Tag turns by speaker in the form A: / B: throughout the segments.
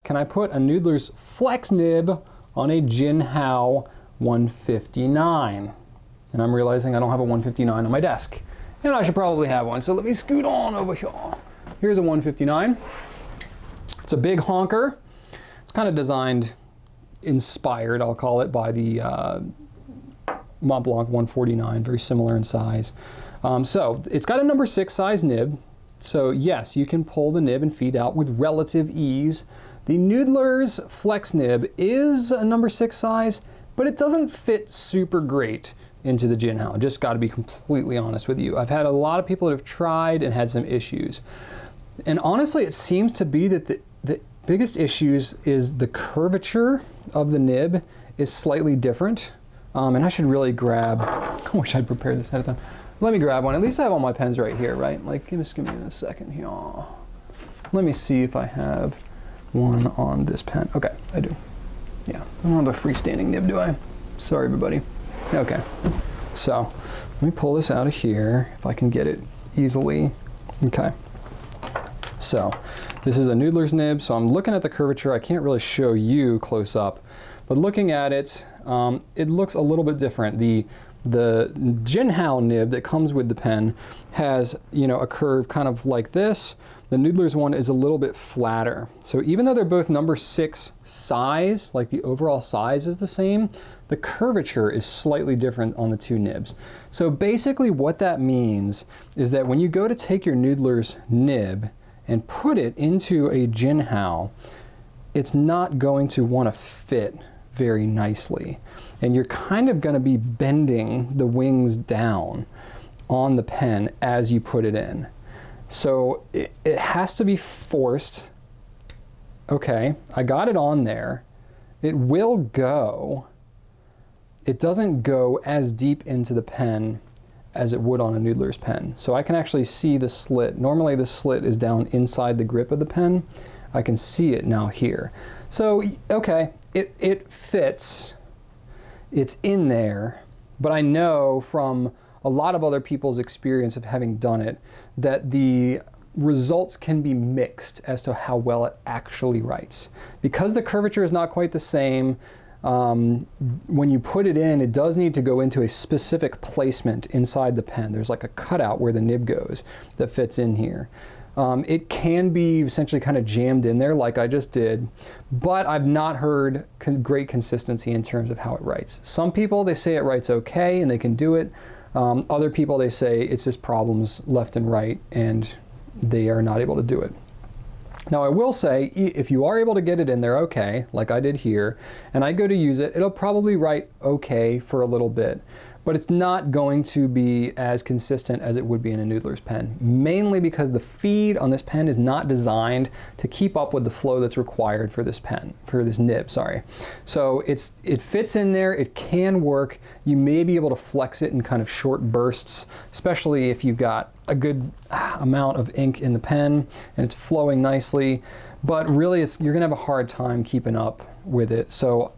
A: can I put a Noodler's Flex nib on a Jinhao 159? And I'm realizing I don't have a 159 on my desk. And I should probably have one, so let me scoot on over here. Here's a 159. It's a big honker. It's kind of designed, inspired, I'll call it, by the Mont Blanc 149, very similar in size. So it's got a number 6 size nib. So yes, you can pull the nib and feed out with relative ease. The Noodler's Flex nib is a number 6 size, but it doesn't fit super great into the Jinhao. Just got to be completely honest with you. I've had a lot of people that have tried and had some issues. And honestly, it seems to be that the biggest issues is the curvature of the nib is slightly different. And I should really grab, I wish I'd prepared this ahead of time. Let me grab one. At least I have all my pens right here, right? Like, just give me a second here. Let me see if I have one on this pen. Okay, I do. Yeah, I don't have a freestanding nib, do I? Sorry, everybody. Okay, so let me pull this out of here if I can get it easily. Okay, so this is a Noodler's nib, so I'm looking at the curvature. I can't really show you close up, but looking at it, it looks a little bit different. The Jinhao nib that comes with the pen has, you know, a curve kind of like this. The Noodler's one is a little bit flatter. So even though they're both number 6 size, like the overall size is the same, the curvature is slightly different on the two nibs. So basically what that means is that when you go to take your Noodler's nib and put it into a Jinhao, it's not going to want to fit very nicely. And you're kind of going to be bending the wings down on the pen as you put it in. So it has to be forced. Okay, I got it on there. It will go. It doesn't go as deep into the pen as it would on a Noodler's pen. So I can actually see the slit. Normally the slit is down inside the grip of the pen. I can see it now here. So, okay, it fits. It's in there, but I know from a lot of other people's experience of having done it that the results can be mixed as to how well it actually writes. Because the curvature is not quite the same, when you put it in, it does need to go into a specific placement inside the pen. There's like a cutout where the nib goes that fits in here. It can be essentially kind of jammed in there like I just did, but I've not heard great consistency in terms of how it writes. Some people, they say it writes okay and they can do it. Other people, they say it's just problems left and right and they are not able to do it. Now I will say, if you are able to get it in there okay, like I did here, and I go to use it, it'll probably write okay for a little bit, but it's not going to be as consistent as it would be in a Noodler's pen, mainly because the feed on this pen is not designed to keep up with the flow that's required for this pen, for this nib, sorry. So it fits in there, it can work. You may be able to flex it in kind of short bursts, especially if you've got a good amount of ink in the pen and it's flowing nicely, but really you're gonna have a hard time keeping up with it. So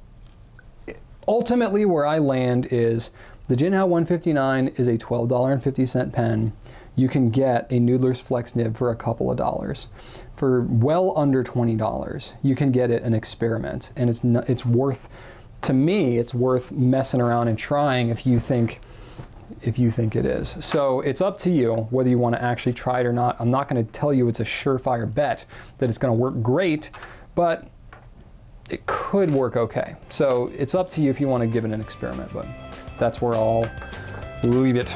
A: ultimately where I land is the Jinhao 159 is a $12.50 pen. You can get a Noodler's Flex nib for a couple of dollars. For well under $20, you can get it an experiment, and it's worth, to me, it's worth messing around and trying if you think it is. So it's up to you whether you want to actually try it or not. I'm not going to tell you it's a surefire bet that it's going to work great, but it could work okay. So it's up to you if you want to give it an experiment, but that's where I'll leave it.